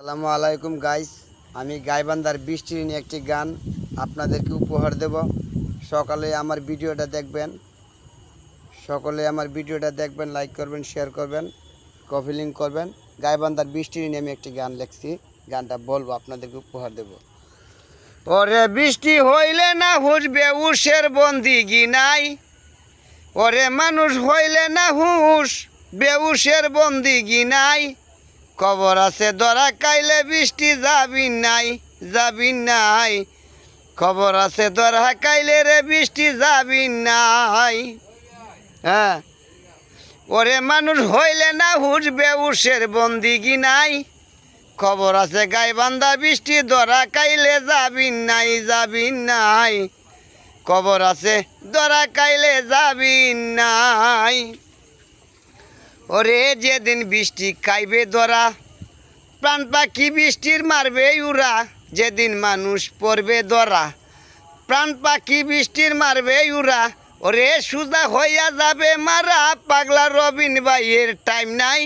আসসালামু আলাইকুম গাইস, আমি গাইবান্ধার বৃষ্টির নিয়ে একটি গান আপনাদেরকে উপহার দেব। সকলে আমার ভিডিওটা দেখবেন, লাইক করবেন, শেয়ার করবেন, কপি লিঙ্ক করবেন। গাইবান্ধার বৃষ্টির নিয়ে আমি একটি গান লিখছি, গানটা বলবো, আপনাদেরকে উপহার দেব। ওরে বৃষ্টি হইলে না হুশ বেউসের বন্দিগি নাই, ওরে মানুষ হইলে না হুশ বেউসের বন্দিগি নাই। খবর আছে ধরা কাইলে বৃষ্টি যাবি নাই, খবর আছে ধরা কাইলে রে বৃষ্টি যাবি নাই। হ্যাঁ, ওরে মানুষ হইলে না হুশ বেউসের বন্দিগি নাই। খবর আছে গাইবান্ধা বৃষ্টি ধরা কাইলে যাবি নাই, খবর আছে ধরা কাইলে যাবি নাই। ওরে যেদিন বৃষ্টি খাইবে ধরা, প্রাণ পাখি বৃষ্টির মারবে উড়া। যেদিন মানুষ পড়বে ধরা, প্রাণ পাখি বৃষ্টির মারবে উড়া। ওরে সুজা হইয়া যাবে মারা, পাগলা রবিন ভাইয়ের টাইম নাই।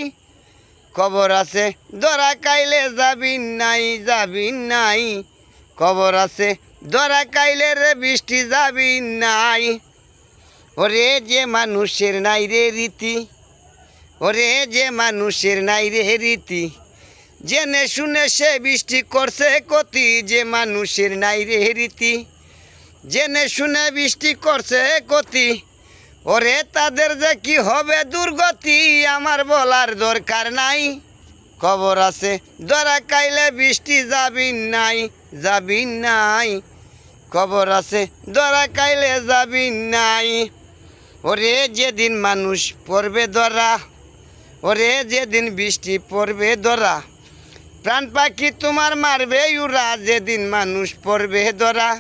খবর আছে ধরা কাইলে যাবি নাই, খবর আছে ধরা কাইলে রে বৃষ্টি যাবি নাই। ওরে যে মানুষের নাই রে রীতি, ওরে যে মানুষের নাই রে রীতি, জেনে শুনে সে বৃষ্টি করছে ক্ষতি। যে মানুষের নাই রে রীতি, জেনে শুনে বৃষ্টি করছে ক্ষতি। ওরে তাদের যে কি হবে দুর্গতি, আমার বলার দরকার নাই। খবর আছে ধরা কাইলে বৃষ্টি যাবি নাই, খবর আছে ধরা কাইলে যাবি নাই। ওরে যেদিন মানুষ পড়বে ধরা, ওরে যেদিন বৃষ্টি পড়বে ধরা, প্রাণ পাখি তোমার মারবে উড়া। যেদিন মানুষ পড়বে ধরা,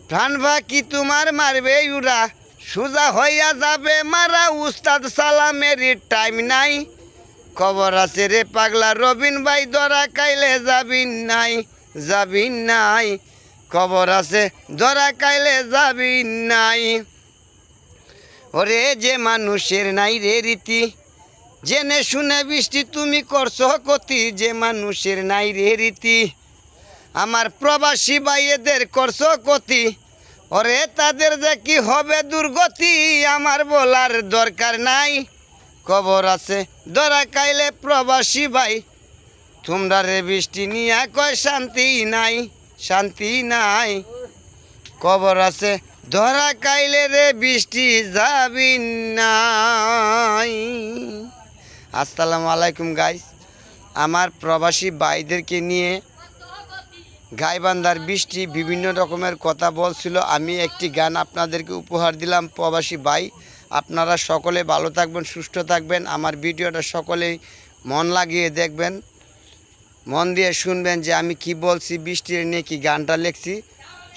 প্রাণ পাখি তোমার মারবে উড়া। সোজা হইয়া যাবে মারা, উস্তাদ সালামের টাইম নাই। খবর আছে রে পাগলা রবিন ভাই ধরা কাইলে যাবি নাই, খবর আছে ধরা কাইলে যাবি নাই। ওরে যে মানুষের নাই রে রীতি, জেনে শুনে বৃষ্টি তুমি করছো ক্ষতি। যে মানুষের নাই রে রীতি, আমার প্রবাসী ভাইয়েদের করছো ক্ষতি। ওরে তাদের যে কি হবে দুর্গতি, আমার বলার দরকার নাই। খবর আছে ধরা কাইলে প্রবাসী ভাই, তোমরা রে বৃষ্টি নিয়া কয় শান্তি নাই, খবর আছে ধরা কাইলে রে বৃষ্টি যাবি নাই। আসসালামু আলাইকুম গাইস, আমার প্রবাসী ভাইদেরকে নিয়ে গাইবান্ধার বৃষ্টি বিভিন্ন রকমের কথা বলছিল। আমি একটি গান আপনাদেরকে উপহার দিলাম। প্রবাসী ভাই, আপনারা সকলে ভালো থাকবেন, সুস্থ থাকবেন। আমার ভিডিওটা সকলেই মন লাগিয়ে দেখবেন, মন দিয়ে শুনবেন যে আমি কি বলছি, বৃষ্টির নিয়ে কি গানটা লিখছি।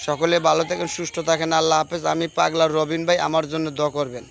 সকলে ভালো থাকেন, সুস্থ থাকেন। আল্লাহ হাফেজ। আমি পাগলা রবিন ভাই, আমার জন্য দোয়া করবেন।